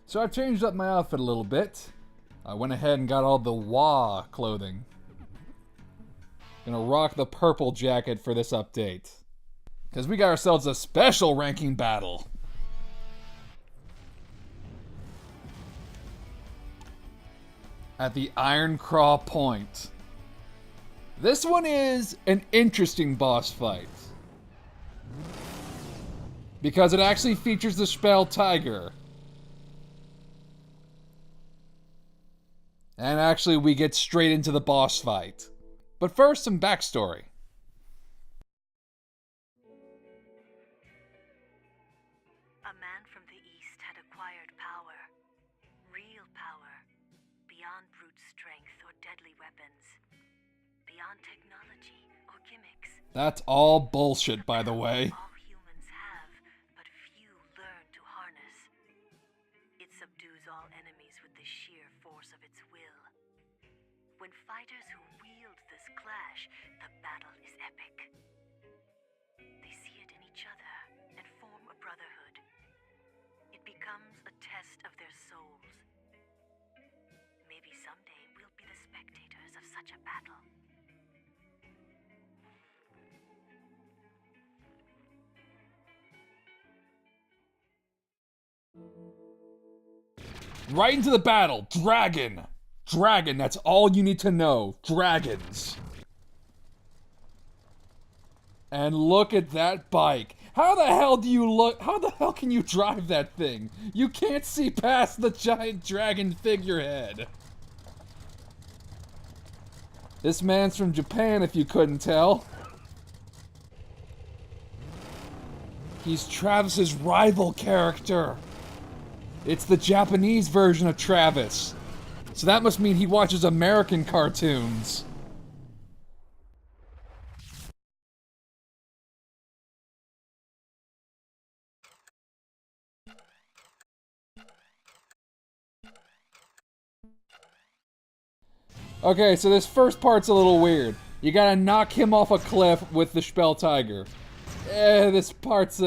So I've changed up my outfit a little bit. I went ahead and got all the WA clothing. Gonna rock the purple jacket for this update. Because we got ourselves a special ranking battle. At the Iron Craw Point. This one is an interesting boss fight. Because it actually features the Spell Tiger. And actually, we get straight into the boss fight. But first, some backstory. A man from the East had acquired power. Real power. Beyond brute strength or deadly weapons. Beyond technology or gimmicks. That's all bullshit, by the way. All humans have, but few learn to harness. It subdues all enemies with the sheer force of its will. When fighters who wield this clash, the battle is epic. They see it in each other and form a brotherhood. It becomes a test of their souls. Maybe someday we'll be the spectators of such a battle. Right into the battle. Dragon. Dragon, that's all you need to know. Dragons. And look at that bike. How the hell can you drive that thing? You can't see past the giant dragon figurehead. This man's from Japan, if you couldn't tell. He's Travis's rival character. It's the Japanese version of Travis. So that must mean he watches American cartoons. Okay, so this first part's a little weird. You gotta knock him off a cliff with the Spell Tiger. This part's,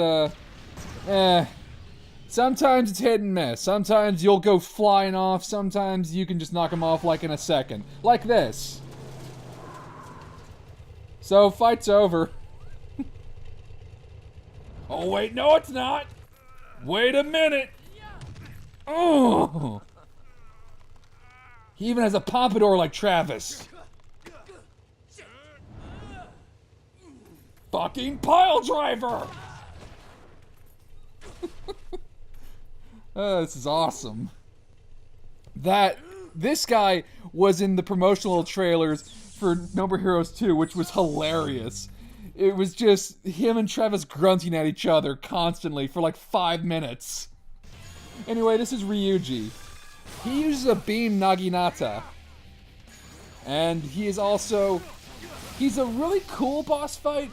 sometimes it's hit and miss. Sometimes you'll go flying off. Sometimes you can just knock him off like in a second. Like this. So, fight's over. Oh, wait, no it's not. Wait a minute. Oh. He even has a pompadour like Travis. Fucking pile driver. This is awesome. This guy was in the promotional trailers for No More Heroes 2, which was hilarious. It was just him and Travis grunting at each other constantly for like 5 minutes. Anyway, this is Ryuji. He uses a beam Naginata. And he's a really cool boss fight,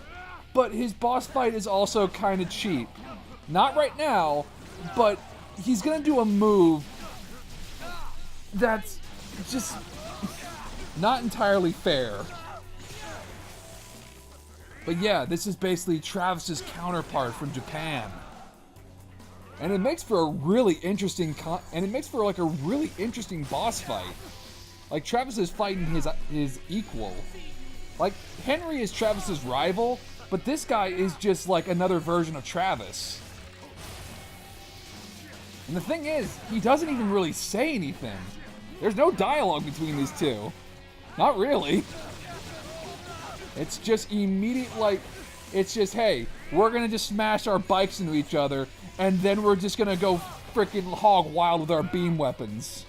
but his boss fight is also kind of cheap. Not right now, but he's gonna do a move that's just not entirely fair. But yeah, this is basically Travis's counterpart from Japan. And it makes for a really interesting really interesting boss fight. Like Travis is fighting his equal. Like Henry is Travis's rival, but this guy is just like another version of Travis. And the thing is, he doesn't even really say anything. There's no dialogue between these two. Not really. It's just immediate, it's just, hey, we're gonna just smash our bikes into each other, and then we're just gonna go freaking hog wild with our beam weapons.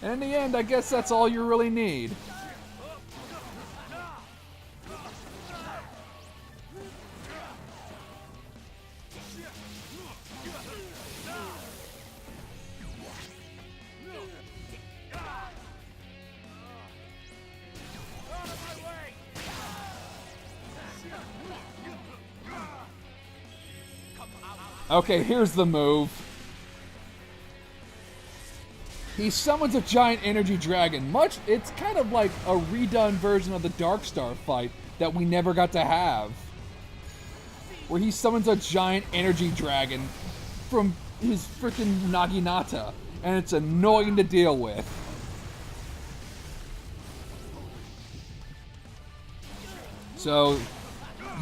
And in the end, I guess that's all you really need. Okay, here's the move. He summons a giant energy dragon. It's kind of like a redone version of the Darkstar fight that we never got to have. Where he summons a giant energy dragon from his freaking Naginata, and it's annoying to deal with. So,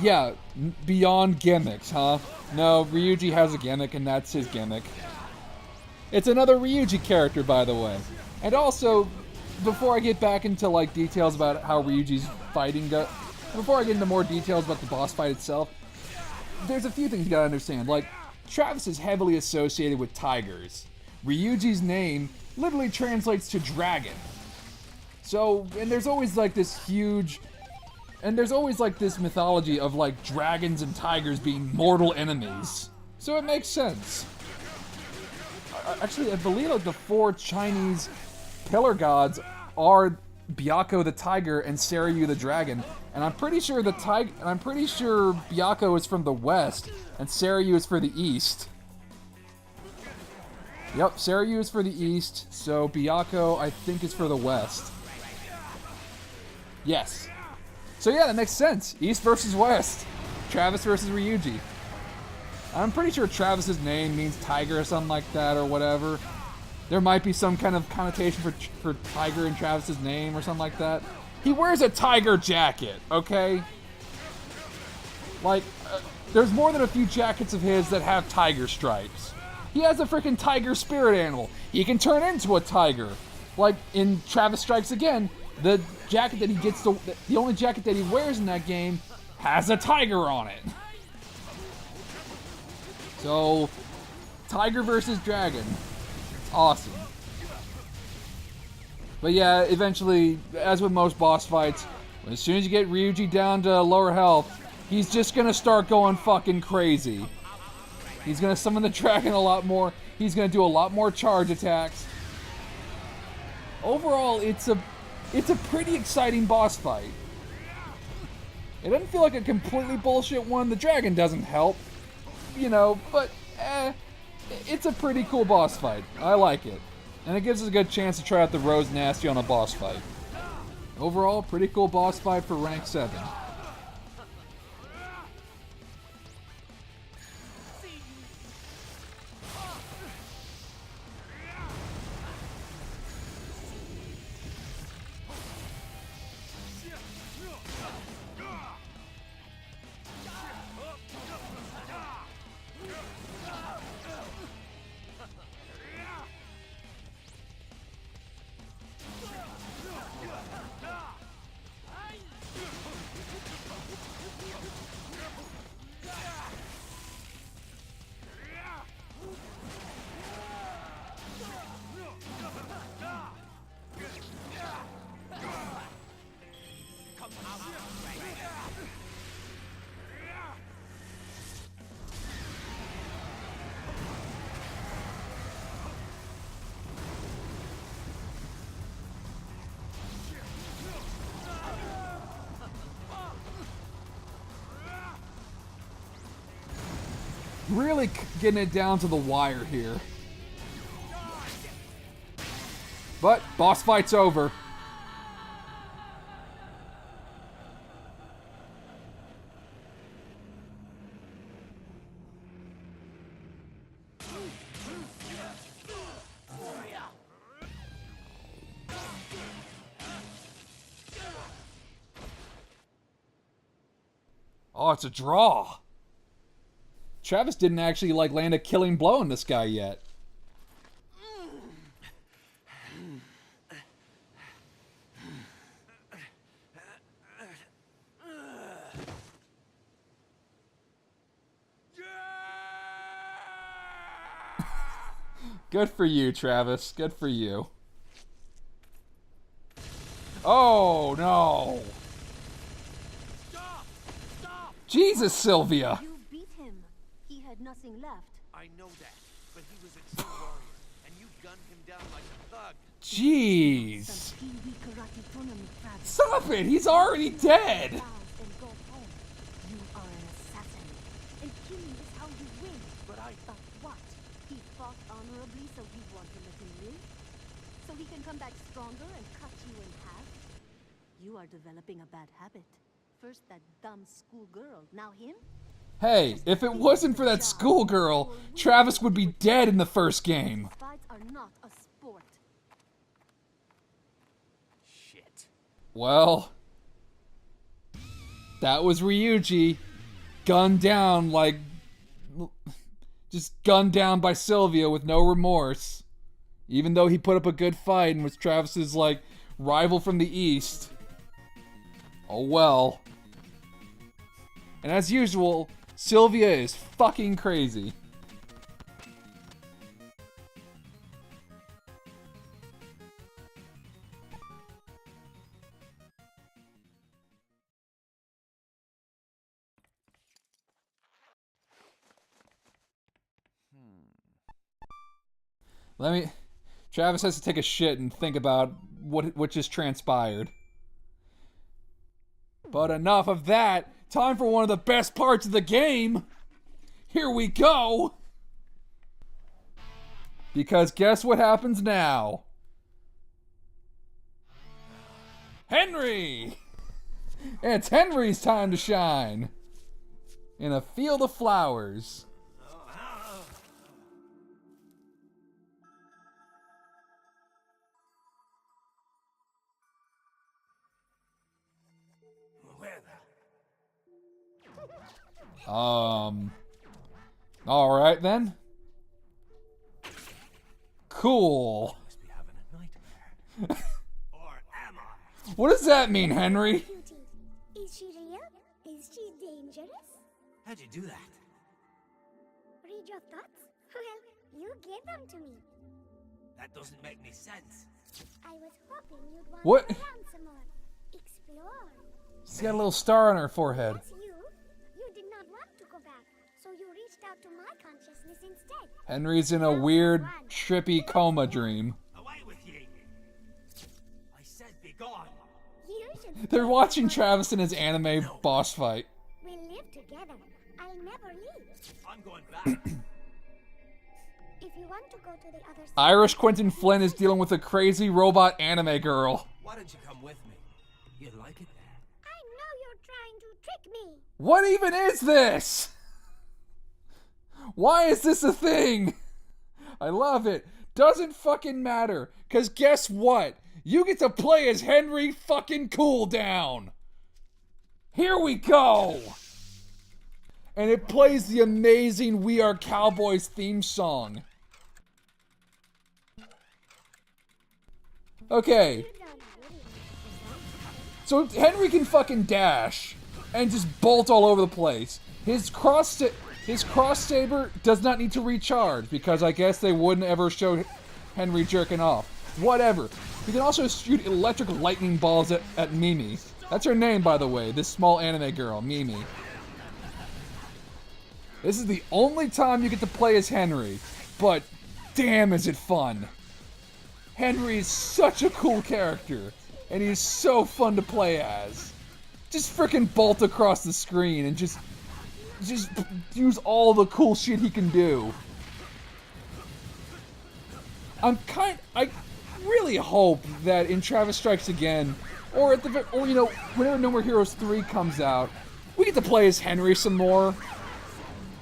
yeah, beyond gimmicks, huh? No, Ryuji has a gimmick, and that's his gimmick. It's another Ryuji character, by the way. And also, before I get back into like details about how Ryuji's fighting go, before I get into more details about the boss fight itself, there's a few things you gotta understand. Like, Travis is heavily associated with tigers. Ryuji's name literally translates to dragon. So, and there's always like this mythology of like dragons and tigers being mortal enemies. So it makes sense. Actually, I believe like the 4 Chinese pillar gods are Byakko the tiger and Seiryu the dragon, and I'm pretty sure Byakko is from the west and Seiryu is for the east. Yep, Seiryu is for the east, so Byakko I think is for the west. Yes. So yeah, that makes sense. East versus west. Travis versus Ryuji. I'm pretty sure Travis's name means tiger or something like that or whatever. There might be some kind of connotation for tiger in Travis's name or something like that. He wears a tiger jacket, okay? Like, there's more than a few jackets of his that have tiger stripes. He has a freaking tiger spirit animal. He can turn into a tiger. Like in Travis Strikes Again, the jacket that he gets to, the only jacket that he wears in that game has a tiger on it. So, tiger versus dragon. Awesome. But yeah, eventually, as with most boss fights, as soon as you get Ryuji down to lower health, he's just gonna start going fucking crazy. He's gonna summon the dragon a lot more. He's gonna do a lot more charge attacks. Overall, it's a pretty exciting boss fight. It doesn't feel like a completely bullshit one. The dragon doesn't help, you know, but it's a pretty cool boss fight. I like it. And it gives us a good chance to try out the Rose Nasty on a boss fight. Overall, pretty cool boss fight for rank 7. Really getting it down to the wire here. But boss fight's over. Oh, it's a draw. Travis didn't actually like land a killing blow on this guy yet. Good for you, Travis. Good for you. Oh, no. Stop! Jesus, Sylvia. You beat him. He had nothing left. I know that, but he was a true warrior, and you gunned him down like a thug. Jeez. Some Pee-wee karate tournament crabs. Stop it. He's already dead. And go home. You are an assassin, and killing is how you win. But what? He fought honorably, so you want to let him live? So he can come back stronger and cut you in half? You are developing a bad habit. First that dumb schoolgirl, now him? Hey, if it wasn't for that schoolgirl, Travis would be dead in the first game. Fights are not a sport. Shit. Well, that was Ryuji, gunned down like... just gunned down by Sylvia with no remorse. Even though he put up a good fight and was Travis's, like, rival from the East. Oh well. And as usual, Sylvia is fucking crazy. Travis has to take a shit and think about what just transpired. But enough of that. Time for one of the best parts of the game. Here we go. Because guess what happens now? Henry! It's Henry's time to shine. In a field of flowers. Alright then. Cool. Must be having a nightmare. Or am I? What does that mean, Henry? Beauty. Is she real? Is she dangerous? How'd you do that? Read your thoughts? Well, you gave them to me. That doesn't make any sense. I was hoping you'd want What? to around some more. Explore. She's got a little star on her forehead. That's you. You did not want to go back, so you reached out to my consciousness instead. Henry's in a weird, trippy coma dream. Away with ye! I said be gone. You should They're stay watching for- Travis in his anime boss fight. We'll live together. I'll never leave. I'm going back. If you want to go to the other side, Irish Quentin Flynn is dealing with a crazy robot anime girl. Why don't you come with me? You'd like it there. I know you're trying to trick me. What even is this? Why is this a thing? I love it. Doesn't fucking matter. Cause guess what? You get to play as Henry fucking Cooldown. Here we go. And it plays the amazing We Are Cowboys theme song. Okay. So Henry can fucking dash and just bolt all over the place. His cross saber does not need to recharge because I guess they wouldn't ever show Henry jerking off. Whatever. He can also shoot electric lightning balls at Mimi. That's her name, by the way, this small anime girl, Mimi. This is the only time you get to play as Henry, but damn is it fun. Henry is such a cool character, and he's so fun to play as. Just frickin' bolt across the screen and just use all the cool shit he can do. I really hope that in Travis Strikes Again, or whenever No More Heroes 3 comes out, we get to play as Henry some more.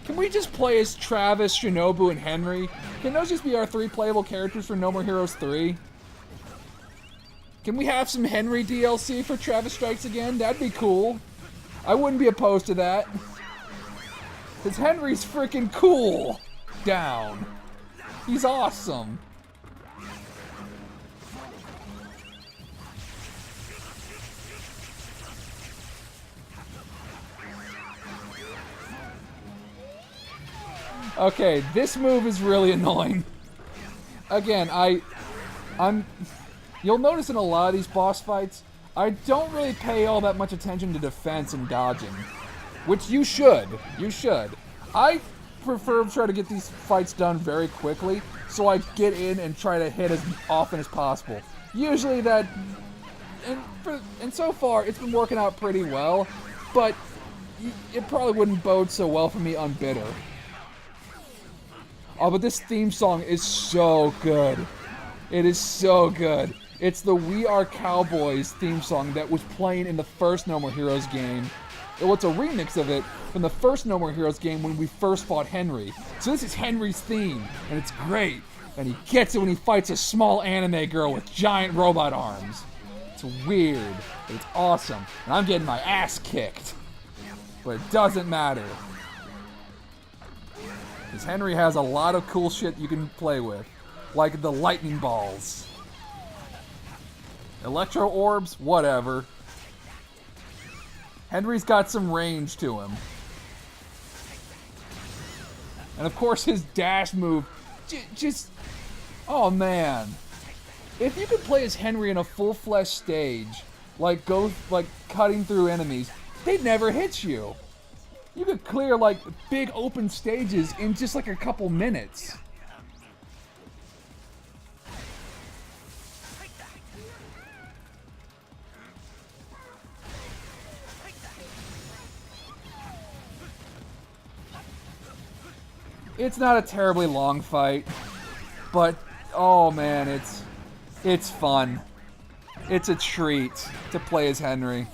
Can we just play as Travis, Shinobu, and Henry? Can those just be our 3 playable characters for No More Heroes 3? Can we have some Henry DLC for Travis Strikes Again? That'd be cool. I wouldn't be opposed to that. Because Henry's freaking cool. Down. He's awesome. Okay, this move is really annoying. Again, you'll notice in a lot of these boss fights, I don't really pay all that much attention to defense and dodging. Which you should. You should. I prefer to try to get these fights done very quickly, so I get in and try to hit as often as possible. Usually that... And so far, it's been working out pretty well, but it probably wouldn't bode so well for me on Bitter. Oh, but this theme song is so good. It is so good. It's the We Are Cowboys theme song that was playing in the first No More Heroes game Well, it's a remix of it from the first No More Heroes game when we first fought Henry. So this is Henry's theme, and it's great. And he gets it when he fights a small anime girl with giant robot arms. It's weird, but it's awesome. And I'm getting my ass kicked. But it doesn't matter. Because Henry has a lot of cool shit you can play with. Like the lightning balls. Electro orbs, whatever. Henry's got some range to him. And of course his dash move, just, oh man. If you could play as Henry in a full-flesh stage, like cutting through enemies, they'd never hit you. You could clear like big open stages in just like a couple minutes. It's not a terribly long fight, but oh man, it's fun. It's a treat to play as Henry.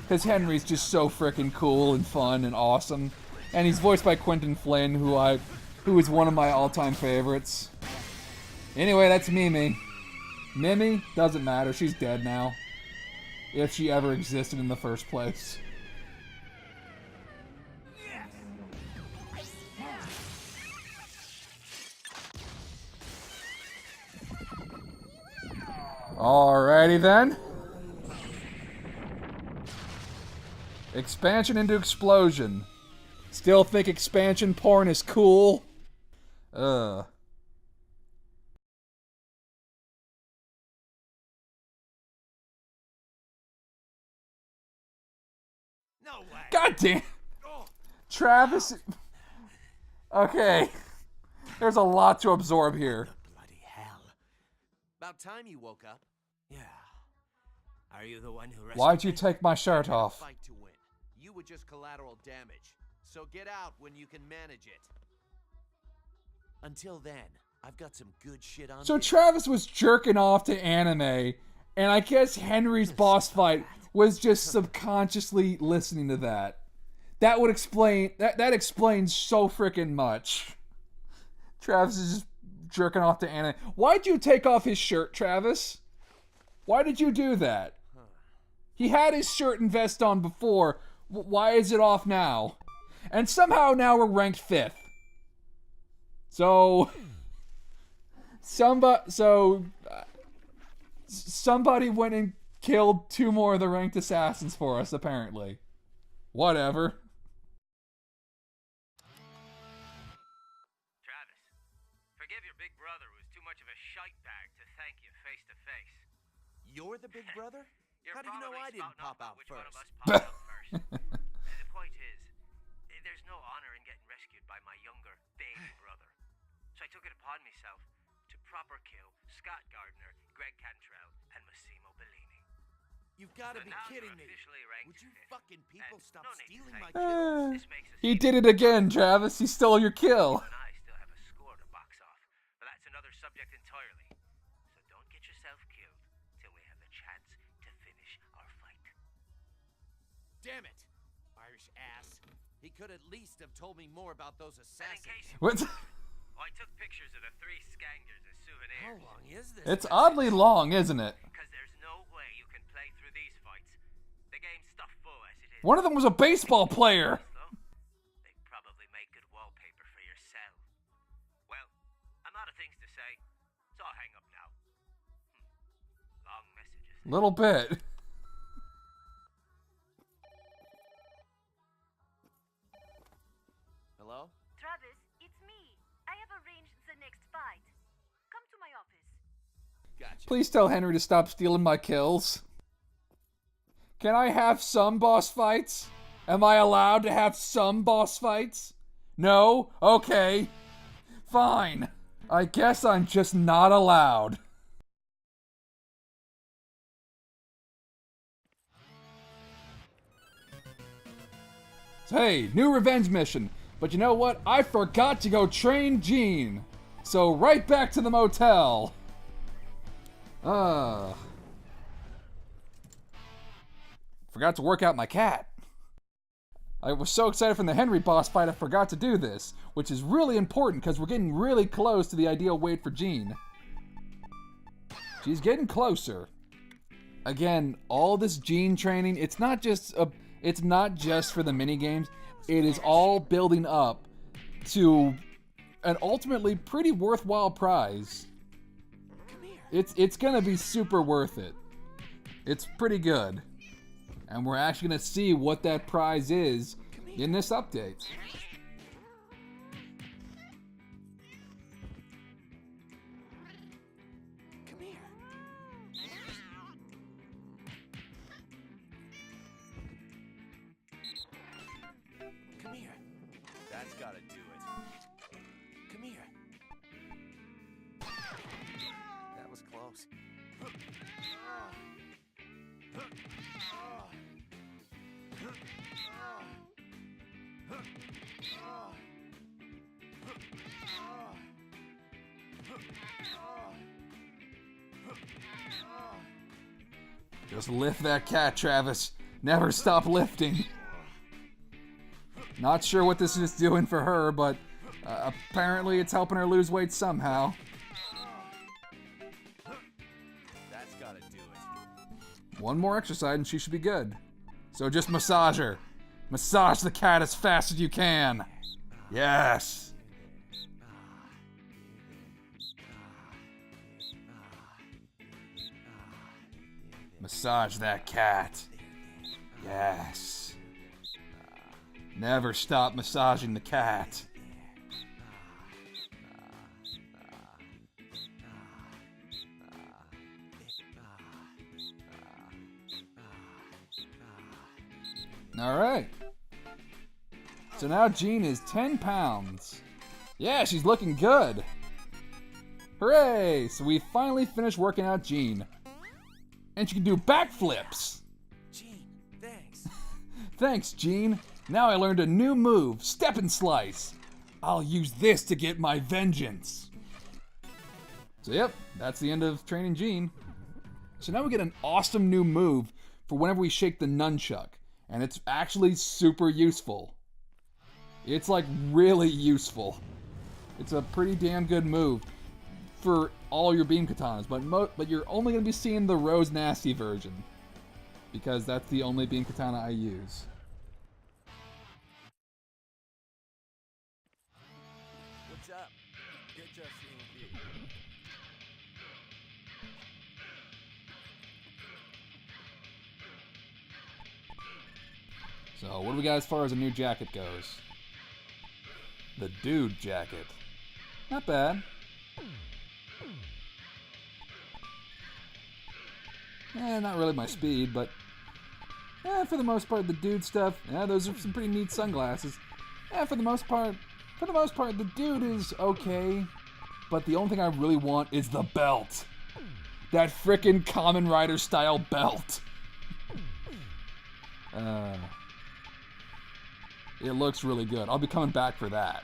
Because Henry's just so freaking cool and fun and awesome. And he's voiced by Quentin Flynn, who is one of my all-time favorites. Anyway, that's Mimi. Mimi? Doesn't matter, she's dead now. If she ever existed in the first place. Alrighty then. Expansion into explosion. Still think expansion porn is cool? Ugh. No way. God damn. Travis. Okay. There's a lot to absorb here. Bloody hell. About time you woke up. Yeah. Are you the one who rescued Why'd you me? take my shirt off? Fight to win. You were just collateral damage. So get out when you can manage it. Until then, I've got some good shit on. So Travis was jerking off to anime, and I guess Henry's boss fight was just subconsciously listening to that. That would explain that explains so freaking much. Travis is just jerking off to anime. Why'd you take off his shirt, Travis? Why did you do that? He had his shirt and vest on before. Why is it off now? And somehow now we're ranked 5th. So somebody went and killed 2 more of the ranked assassins for us, apparently. Whatever. Travis, forgive your big brother who was too much of a shite bag to thank you face to face. You're the big brother? You're How do you know probably I didn't spouting pop off out which one of first? us popped out first. The point is, there's no honor in getting rescued by my younger baby brother. So I took it upon myself to proper kill Scott Gardner, Greg Cantrell, and Massimo Bellini. You've got to So be now kidding you're me. officially ranked Would you 5th. fucking people And stop no need to stealing say- my kills? This makes us He even. did it again, Travis. He stole your kill. You and I still have a score to box off, but that's another subject entirely. So don't get yourself killed till we have a chance to finish our fight. Damn it, Irish ass. He could at least have told me more about those And in assassins. case you What? I took pictures of the 3 skangers as How souvenirs. long is this? It's oddly long, isn't it? Because there's no way you can play through these fights. The game's stuffed full as it is. One of them was a baseball player. Though, they probably make good wallpaper for your cell. Well, I'm out of things to say, so I'll hang up now. Long messages. Little bit. Hello? Travis, it's me. I have arranged the next fight. Come to my office. Gotcha. Please tell Henry to stop stealing my kills. Can I have some boss fights? Am I allowed to have some boss fights? No? Okay. Fine. I guess I'm just not allowed. Hey, new revenge mission. But you know what? I forgot to go train Gene. So right back to the motel. Forgot to work out my cat. I was so excited from the Henry boss fight I forgot to do this, which is really important because we're getting really close to the ideal weight for Jean. She's getting closer. Again, all this Jean training, it's not just for the minigames. It is all building up to an ultimately pretty worthwhile prize. It's gonna be super worth it. It's pretty good. And we're actually gonna see what that prize is in this update. Come here. Come here. That's gotta do it. Come here. That was close. Just lift that cat, Travis. Never stop lifting. Not sure what this is doing for her, but apparently it's helping her lose weight somehow. That's gotta do it. One more exercise and she should be good. So just massage her. Massage the cat as fast as you can. Yes. Massage that cat. Yes. Never stop massaging the cat. All right. So now Jean is 10 pounds. Yeah, she's looking good. Hooray! So we finally finished working out Jean. And she can do backflips. Gene, thanks. Thanks, Jean. Now I learned a new move, Step and Slice. I'll use this to get my vengeance. So yep, that's the end of training Jean. So now we get an awesome new move for whenever we shake the nunchuck. And it's actually super useful. It's like really useful. It's a pretty damn good move for all your beam katanas, but you're only going to be seeing the Rose Nasty version because that's the only beam katana I use. What's up? Good just seeing you. So what do we got as far as a new jacket goes? The dude jacket. Not bad. Not really my speed, but for the most part, the dude stuff. Yeah, those are some pretty neat sunglasses. For the most part, the dude is okay. But the only thing I really want is the belt. That frickin' Kamen Rider style belt. It looks really good. I'll be coming back for that.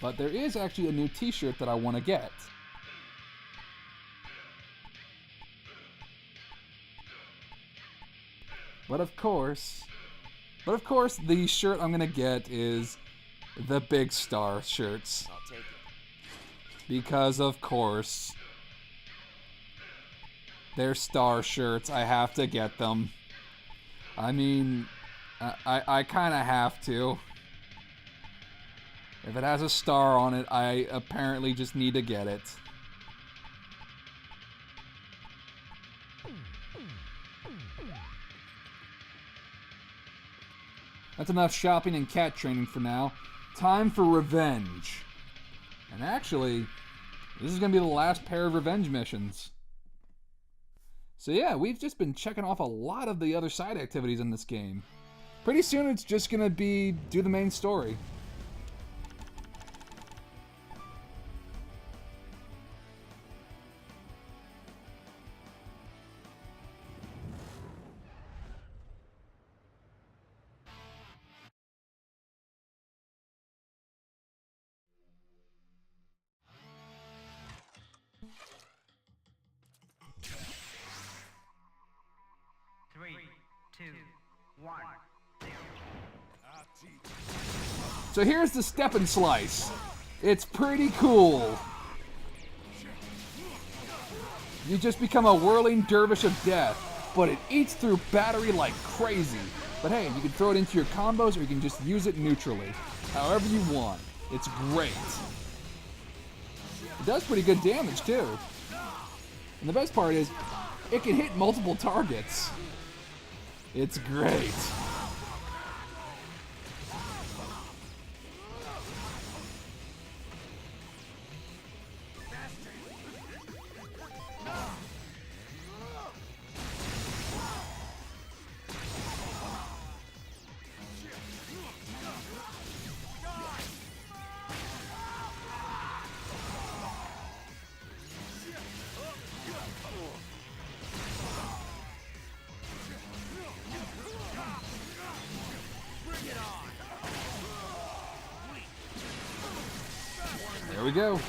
But there is actually a new t-shirt that I want to get. But of course, the shirt I'm going to get is the Big Star shirts. I'll take it. Because of course, they're star shirts. I have to get them. I mean, I kind of have to. If it has a star on it, I apparently just need to get it. That's enough shopping and cat training for now. Time for revenge. And actually, this is going to be the last pair of revenge missions. So yeah, we've just been checking off a lot of the other side activities in this game. Pretty soon it's just going to be do the main story. So here's the step and slice. It's pretty cool. You just become a whirling dervish of death, but it eats through battery like crazy. But hey, you can throw it into your combos or you can just use it neutrally. However you want. It's great. It does pretty good damage too. And the best part is, it can hit multiple targets. It's great. There we go.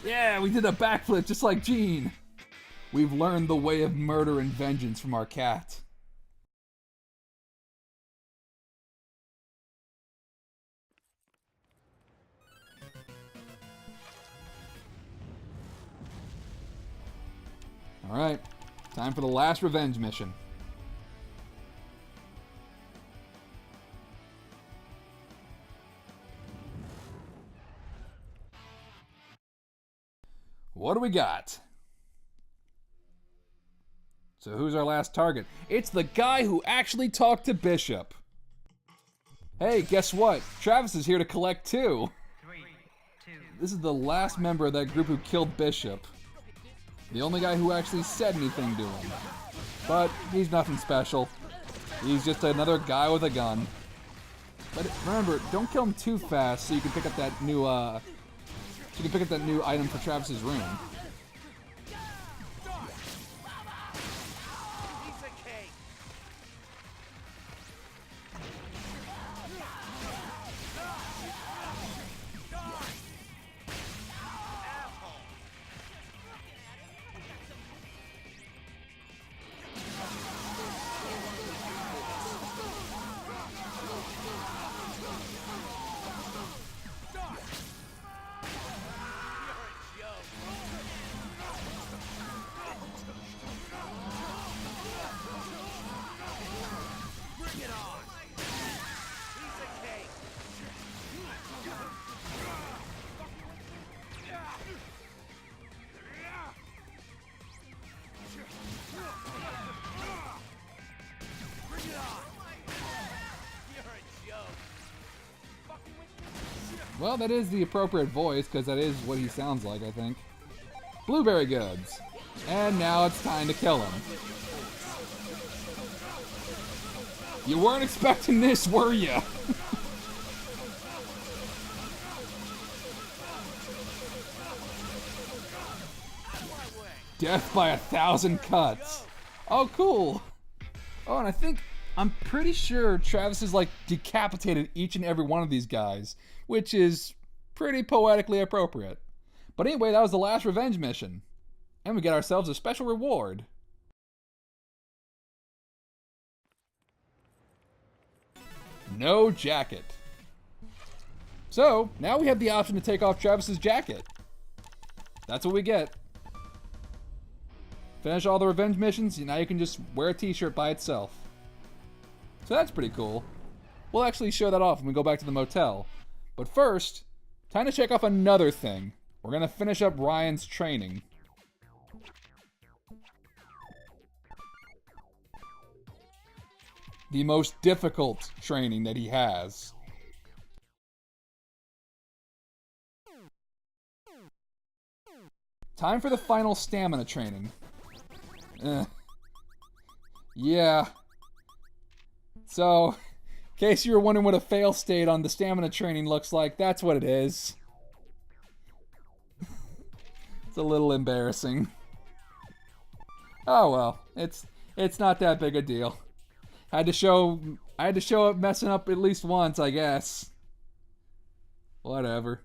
Yeah, we did a backflip just like Gene. We've learned the way of murder and vengeance from our cat. Alright, time for the last revenge mission. What do we got? So who's our last target? It's the guy who actually talked to Bishop. Hey, guess what? Travis is here to collect too. This is the last member of that group who killed Bishop. The only guy who actually said anything to him. But he's nothing special. He's just another guy with a gun. But remember, don't kill him too fast so you can pick up that new item for Travis's room. Well, that is the appropriate voice, because that is what he sounds like, I think. Blueberry goods. And now it's time to kill him. You weren't expecting this, were you? Death by 1,000 cuts. Oh, cool. Oh, and I'm pretty sure Travis has, like, decapitated each and every one of these guys, which is pretty poetically appropriate. But anyway, that was the last revenge mission. And we get ourselves a special reward. No jacket. So, now we have the option to take off Travis's jacket. That's what we get. Finish all the revenge missions, now you can just wear a t-shirt by itself. So that's pretty cool. We'll actually show that off when we go back to the motel. But first, time to check off another thing. We're gonna finish up Ryan's training. The most difficult training that he has. Time for the final stamina training. Yeah. So, in case you were wondering what a fail state on the stamina training looks like, that's what it is. It's a little embarrassing. Oh well, it's not that big a deal. I had to show it messing up at least once, I guess. Whatever.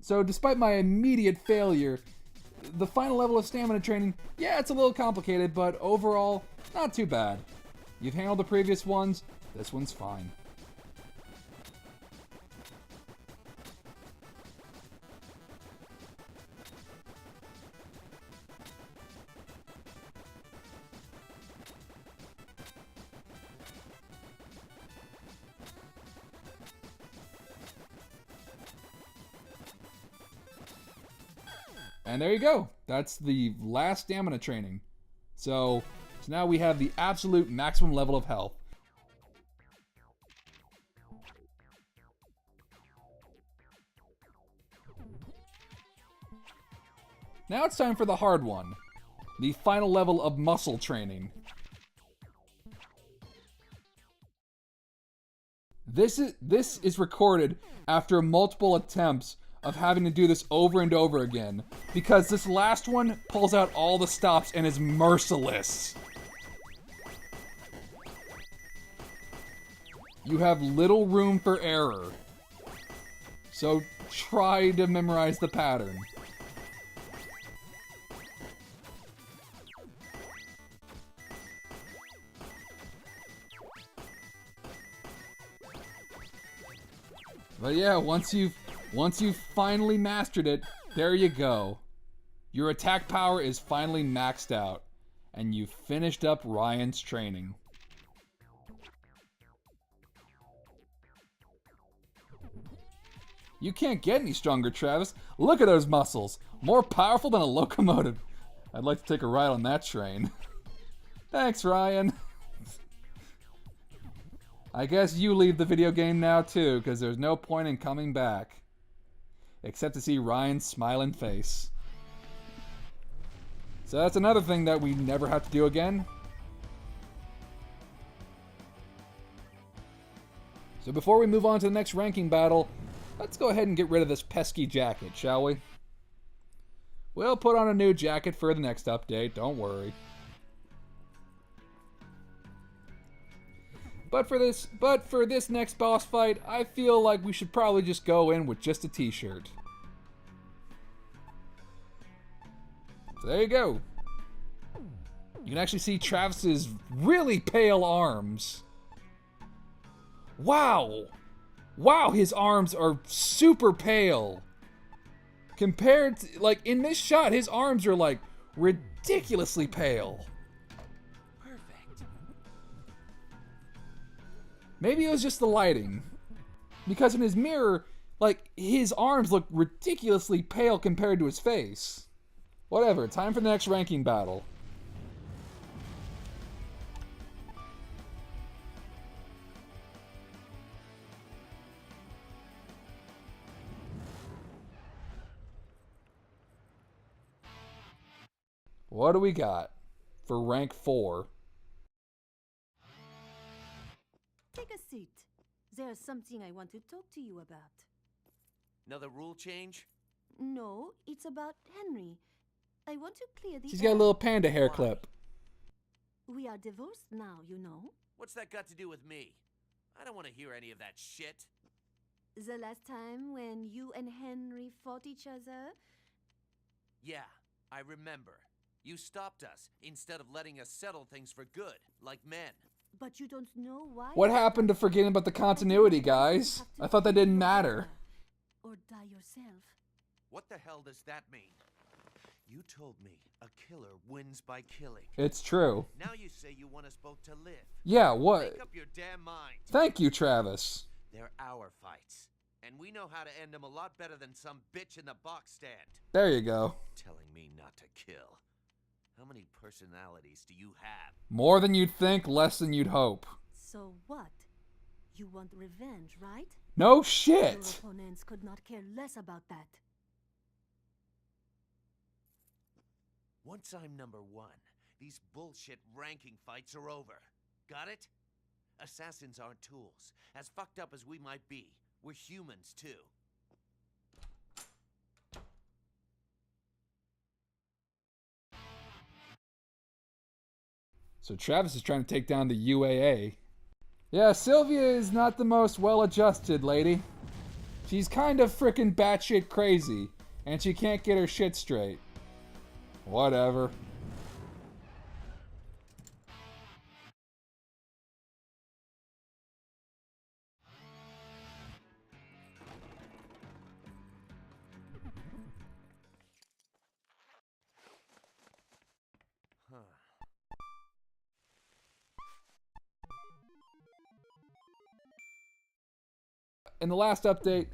So despite my immediate failure, the final level of stamina training, yeah, it's a little complicated, but overall, not too bad. You've handled the previous ones, this one's fine. And there you go. That's the last stamina training. So now we have the absolute maximum level of health. Now it's time for the hard one. The final level of muscle training. This is recorded after multiple attempts of having to do this over and over again, because this last one pulls out all the stops and is merciless. You have little room for error, so try to memorize the pattern. But yeah, once you've finally mastered it, there you go. Your attack power is finally maxed out, and you've finished up Ryan's training. You can't get any stronger, Travis. Look at those muscles. More powerful than a locomotive. I'd like to take a ride on that train. Thanks, Ryan. I guess you leave the video game now too, because there's no point in coming back. Except to see Ryan's smiling face. So that's another thing that we never have to do again. So before we move on to the next ranking battle, let's go ahead and get rid of this pesky jacket, shall we? We'll put on a new jacket for the next update, don't worry. But for this next boss fight, I feel like we should probably just go in with just a t-shirt. So there you go. You can actually see Travis's really pale arms. Wow! Wow, his arms are super pale. Compared to, like, in this shot, his arms are, like, ridiculously pale. Maybe it was just the lighting. Because in his mirror, like, his arms look ridiculously pale compared to his face. Whatever, time for the next ranking battle. What do we got for rank 4? Take a seat. There's something I want to talk to you about. Another rule change? No, it's about Henry. I want to clear the She's got a air. little panda hair clip. We are divorced now, you know. What's that got to do with me? I don't want to hear any of that shit. The last time when you and Henry fought each other, Yeah, I remember. You stopped us instead of letting us settle things for good, like men. but you don't know why. What happened to forgetting about the continuity, guys? I thought that didn't matter. Or die yourself. What the hell does that mean? You told me a killer wins by killing. It's true. Now you say you want us both to live. Yeah, what? Make up your damn mind. Thank you, Travis. They're our fights. And we know how to end them a lot better than some bitch in the box stand. There you go. Telling me not to kill. How many personalities do you have? More than you'd think, less than you'd hope. So what? You want revenge, right? No Your shit! opponents could not care less about that. Once I'm number one, these bullshit ranking fights are over. Got it? Assassins aren't tools. As fucked up as we might be, we're humans too. So Travis is trying to take down the UAA. Yeah, Sylvia is not the most well-adjusted lady. She's kind of frickin' batshit crazy, and she can't get her shit straight. Whatever. In the last update,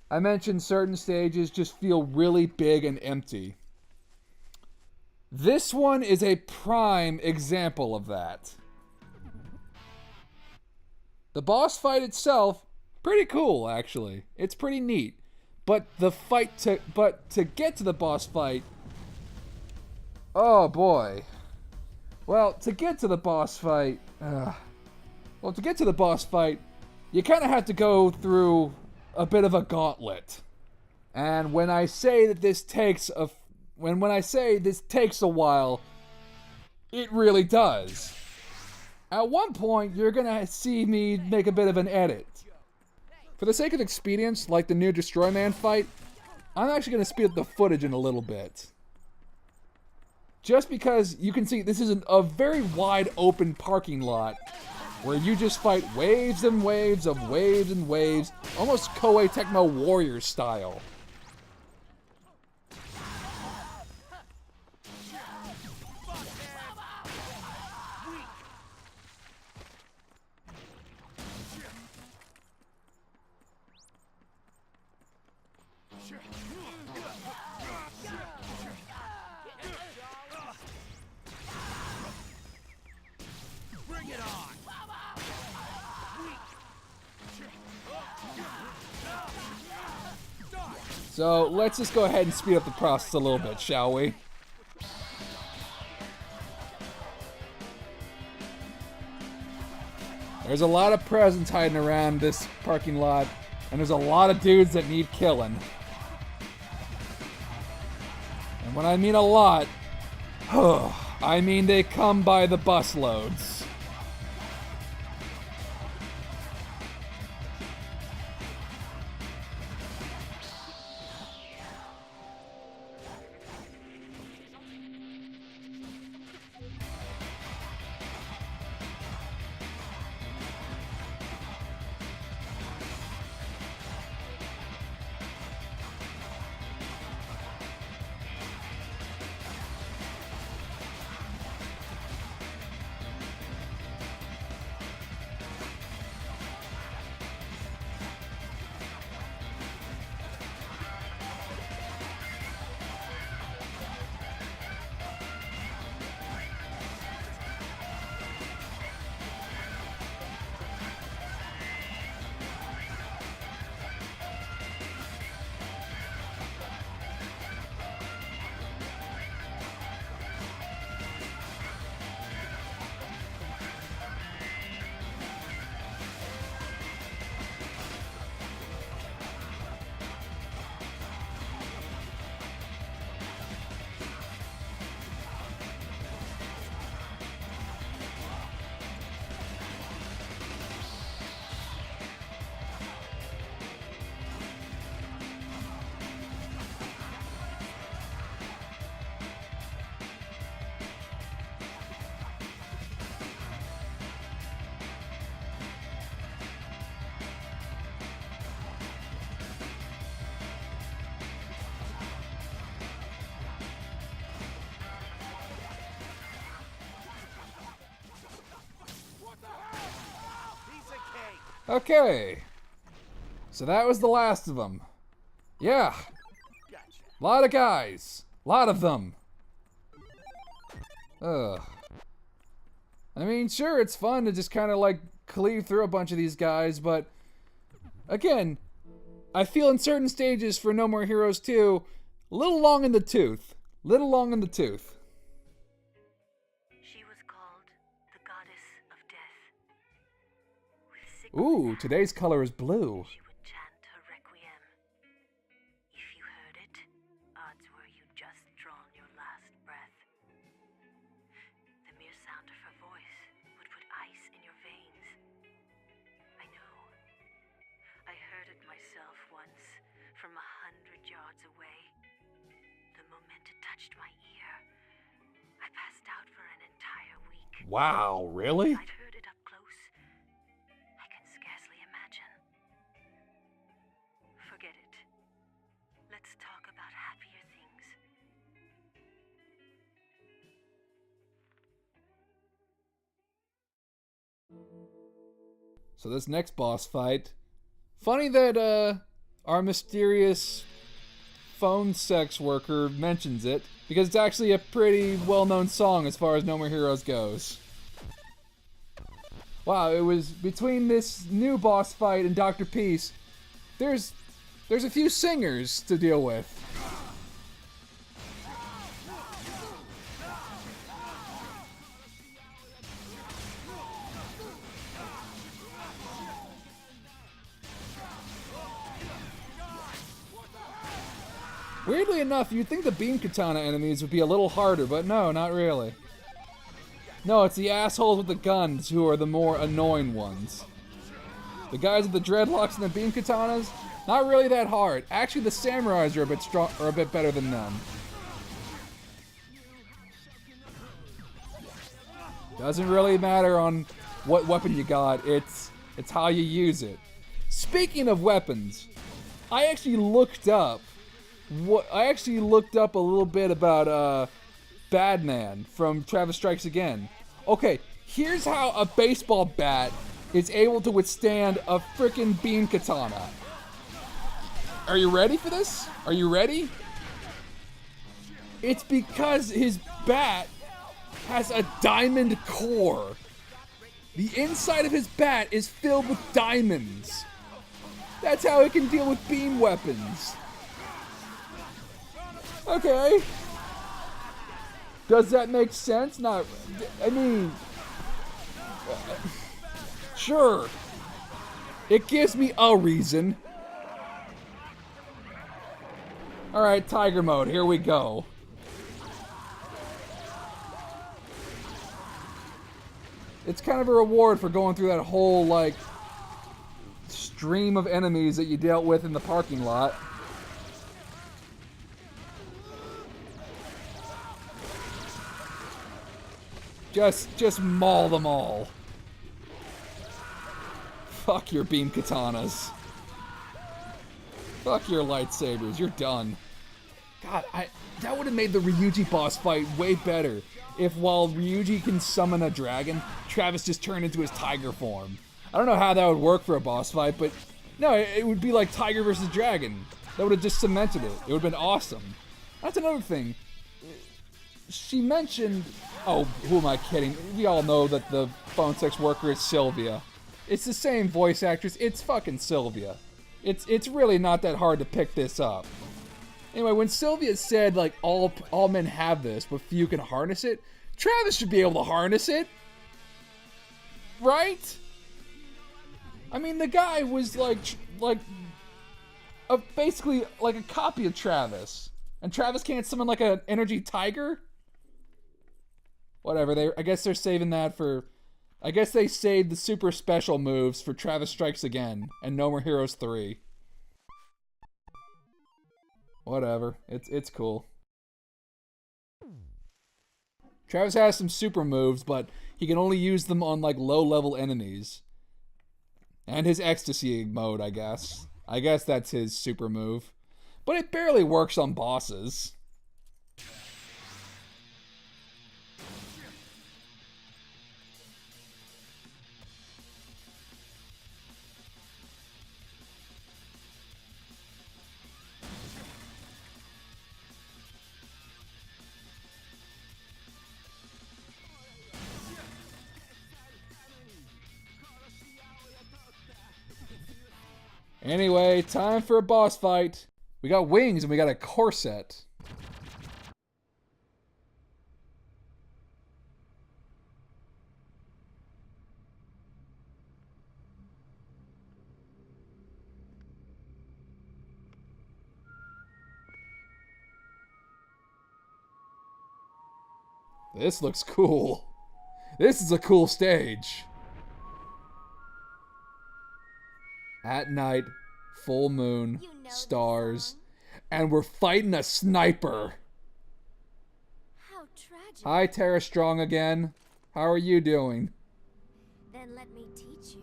I mentioned certain stages just feel really big and empty. This one is a prime example of that. The boss fight itself, pretty cool actually. It's pretty neat. But to get to the boss fight, oh boy. Well, to get to the boss fight, you kind of have to go through a bit of a gauntlet. And when I say this takes a while, it really does. At one point, you're gonna see me make a bit of an edit. For the sake of expedience, like the new Destroy Man fight, I'm actually gonna speed up the footage in a little bit. Just because you can see this is a very wide open parking lot where you just fight waves and waves of waves and waves, almost Koei Tecmo Warrior style. So let's just go ahead and speed up the process a little bit, shall we? There's a lot of presents hiding around this parking lot, and there's a lot of dudes that need killing. And when I mean a lot, I mean they come by the busloads. Okay, so that was the last of them. Yeah, a lot of guys, a lot of them. I mean, sure, it's fun to just kind of like cleave through a bunch of these guys, but again, I feel in certain stages for No More Heroes 2, a little long in the tooth. Little long in the tooth. She was called the goddess of death. With sickles Ooh, in today's color is blue. she would chant her requiem. If you heard it, odds were you'd just drawn your last breath. The mere sound of her voice would put ice in your veins. I know. I heard it myself once, from 100 yards away. The moment it touched my ear, Wow, really? If I'd heard it up close, I can scarcely imagine. Forget it. Let's talk about happier things. So this next boss fight, funny that our mysterious phone sex worker mentions it, because it's actually a pretty well-known song as far as No More Heroes goes. Wow, it was between this new boss fight and Dr. Peace, there's a few singers to deal with. Weirdly enough, you'd think the beam katana enemies would be a little harder, but no, not really. No, it's the assholes with the guns who are the more annoying ones. The guys with the dreadlocks and the beam katanas, not really that hard. Actually, the samurais are a bit better than them. Doesn't really matter on what weapon you got. It's how you use it. Speaking of weapons, I actually looked up a little bit about Badman from Travis Strikes Again. Okay, here's how a baseball bat is able to withstand a frickin' beam katana. Are you ready for this? Are you ready? It's because his bat has a diamond core. The inside of his bat is filled with diamonds. That's how it can deal with beam weapons. Okay. Does that make sense? Not, I mean, sure. It gives me a reason. Alright, Tiger Mode, here we go. It's kind of a reward for going through that whole, like, stream of enemies that you dealt with in the parking lot. Just maul them all. Fuck your beam katanas. Fuck your lightsabers. You're done. God, that would have made the Ryuji boss fight way better if while Ryuji can summon a dragon, Travis just turned into his tiger form. I don't know how that would work for a boss fight, but no, it would be like Tiger versus Dragon. That would have just cemented it. It would have been awesome. That's another thing. She mentioned... Oh, who am I kidding? We all know that the phone sex worker is Sylvia. It's the same voice actress. It's fucking Sylvia. It's really not that hard to pick this up. Anyway, when Sylvia said, like, all men have this, but few can harness it, Travis should be able to harness it. Right? I mean, the guy was, basically, like, a copy of Travis. And Travis can't summon, like, an energy tiger? Whatever, I guess they're saving that for... I guess they saved the super special moves for Travis Strikes Again and No More Heroes 3. Whatever, it's cool. Travis has some super moves, but he can only use them on, like, low-level enemies. And his ecstasy mode, I guess. I guess that's his super move. But it barely works on bosses. Anyway, time for a boss fight. We got wings and we got a corset. This looks cool. This is a cool stage. At night, full moon, stars, and we're fighting a sniper. How tragic. Hi, Tara Strong again. How are you doing? Then let me teach you.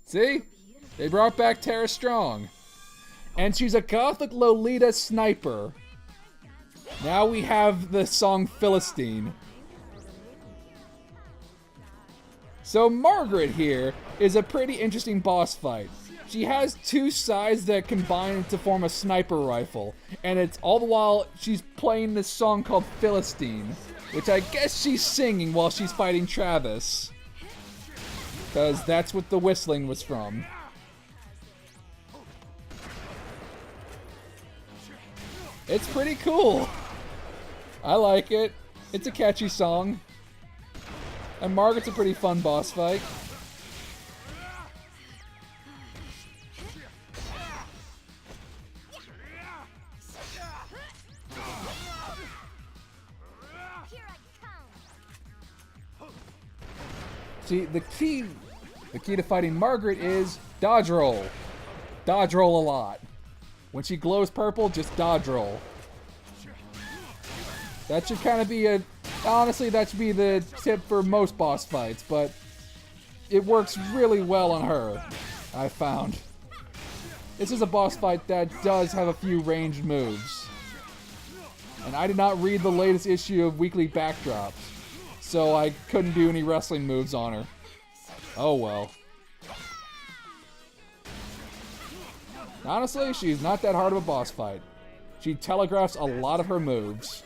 See? They brought back Tara Strong. And she's a Gothic Lolita sniper. Now we have the song Philistine. So Margaret here is a pretty interesting boss fight. She has two sides that combine to form a sniper rifle. And it's all the while she's playing this song called Philistine, which I guess she's singing while she's fighting Travis. Because that's what the whistling was from. It's pretty cool. I like it. It's a catchy song. And Margaret's a pretty fun boss fight. See, the key to fighting Margaret is dodge roll. Dodge roll a lot. When she glows purple, just dodge roll. That should kind of be honestly, that should be the tip for most boss fights, but it works really well on her, I found. This is a boss fight that does have a few ranged moves. And I did not read the latest issue of Weekly Backdrops, so I couldn't do any wrestling moves on her. Oh well. Honestly, she's not that hard of a boss fight. She telegraphs a lot of her moves.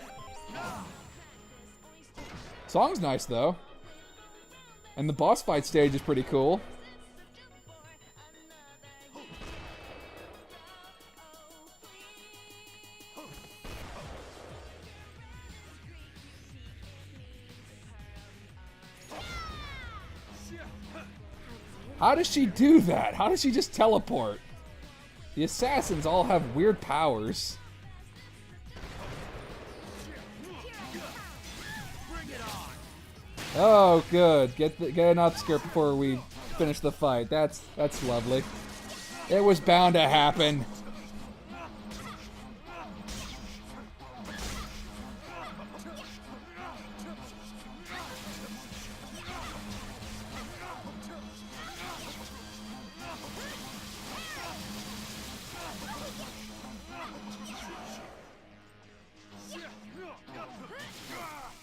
Song's nice, though. And the boss fight stage is pretty cool. How does she do that? How does she just teleport? The assassins all have weird powers. Oh, good. Get an upskirt before we finish the fight. That's lovely. It was bound to happen.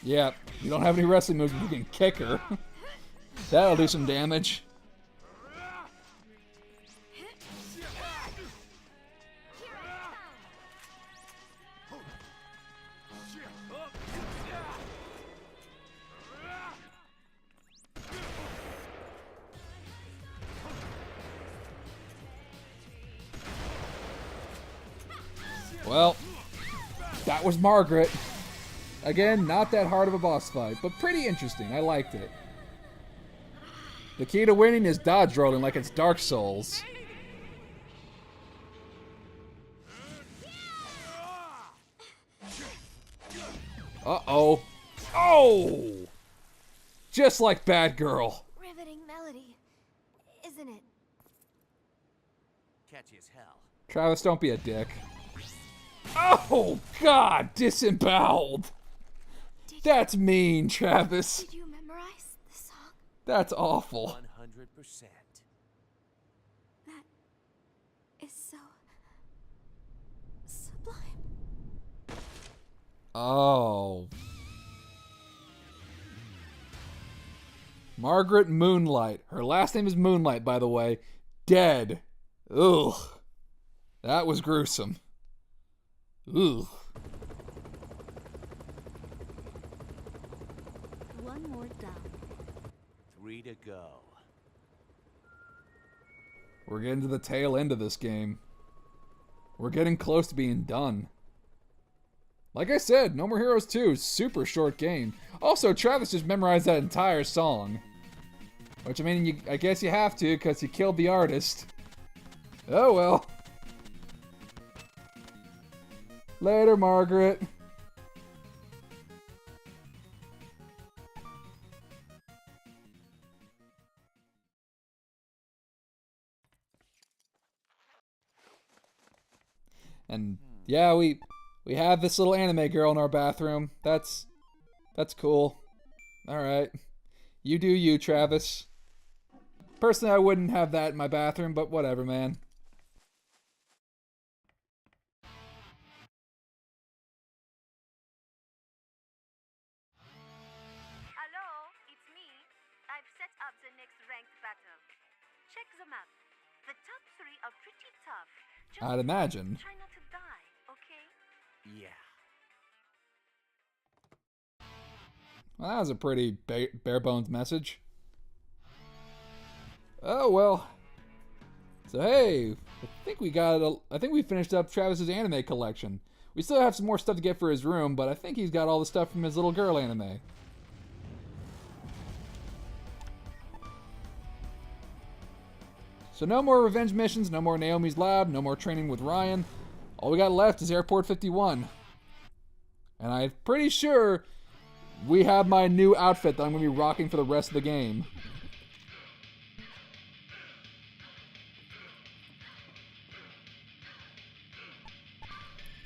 Yep, you don't have any wrestling moves, but you can kick her. That'll do some damage. Well, that was Margaret. Again, not that hard of a boss fight, but pretty interesting. I liked it. The key to winning is dodge rolling like it's Dark Souls. Uh-oh. Oh! Just like Bad Girl. Riveting melody, isn't it? Catchy as hell. Travis, don't be a dick. Oh, God! Disemboweled! That's mean, Travis. Did you memorize the song? That's awful. 100%. That is so sublime. Oh. Margaret Moonlight. Her last name is Moonlight, by the way. Dead. Ugh. That was gruesome. Ugh. One more down. 3 to go. We're getting to the tail end of this game. We're getting close to being done. Like I said, No More Heroes 2 is super short game. Also, Travis just memorized that entire song. Which, I mean, I guess you have to, because he killed the artist. Oh well. Later, Margaret. And Yeah, we have this little anime girl in our bathroom. That's cool. Alright. You do you, Travis. Personally, I wouldn't have that in my bathroom, but whatever, man. Hello, it's me. I've set up the next ranked battle. Check the map. The top 3 are pretty tough. Just I'd imagine. try not to die, okay? Yeah. Well, that was a pretty bare bones message. Oh well. So hey, I think we finished up Travis's anime collection. We still have some more stuff to get for his room, but I think he's got all the stuff from his little girl anime. So no more revenge missions, no more Naomi's Lab, no more training with Ryan. All we got left is Airport 51. And I'm pretty sure we have my new outfit that I'm going to be rocking for the rest of the game.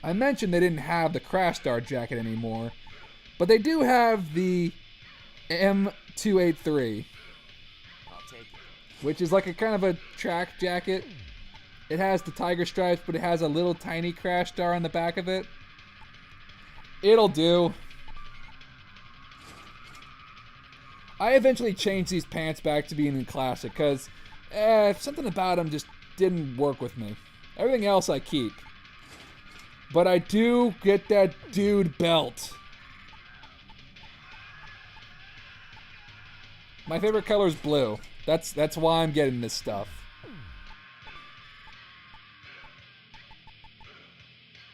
I mentioned they didn't have the Crash Star jacket anymore, but they do have the M283, I'll take it. which is like a kind of a track jacket. It has the tiger stripes, but it has a little tiny Crash Star on the back of it. It'll do. I eventually changed these pants back to being in classic, because something about them just didn't work with me. Everything else I keep. But I do get that dude belt. My favorite color is blue. That's why I'm getting this stuff.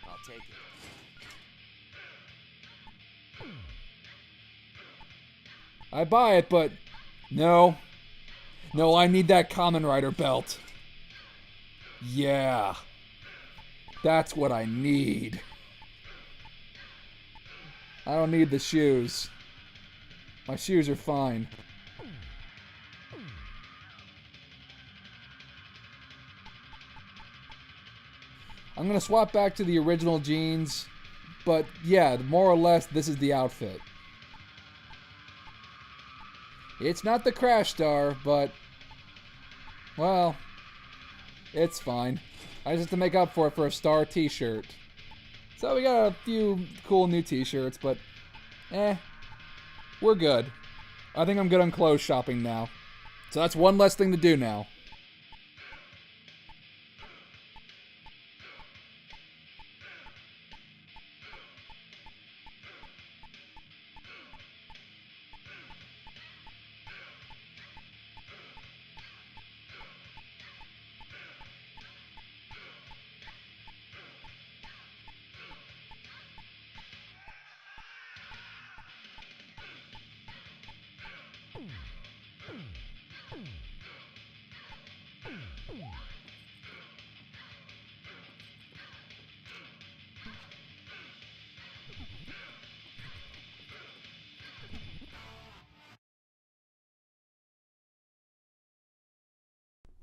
I'll take it. I buy it, but no. No, I need that Kamen Rider belt. Yeah. That's what I need. I don't need the shoes. My shoes are fine. I'm gonna swap back to the original jeans, but yeah, more or less this is the outfit. It's not the Crash Star, but well, it's fine. I just have to make up for it for a Star t-shirt. So we got a few cool new t-shirts, but we're good. I think I'm good on clothes shopping now. So that's one less thing to do now.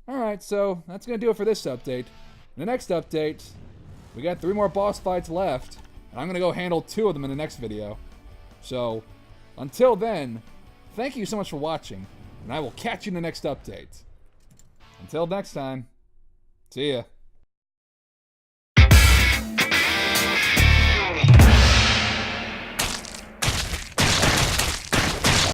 Alright, so that's going to do it for this update. In the next update, we got 3 more boss fights left, and I'm going to go handle 2 of them in the next video. So, until then, thank you so much for watching, and I will catch you in the next update. Until next time, see ya.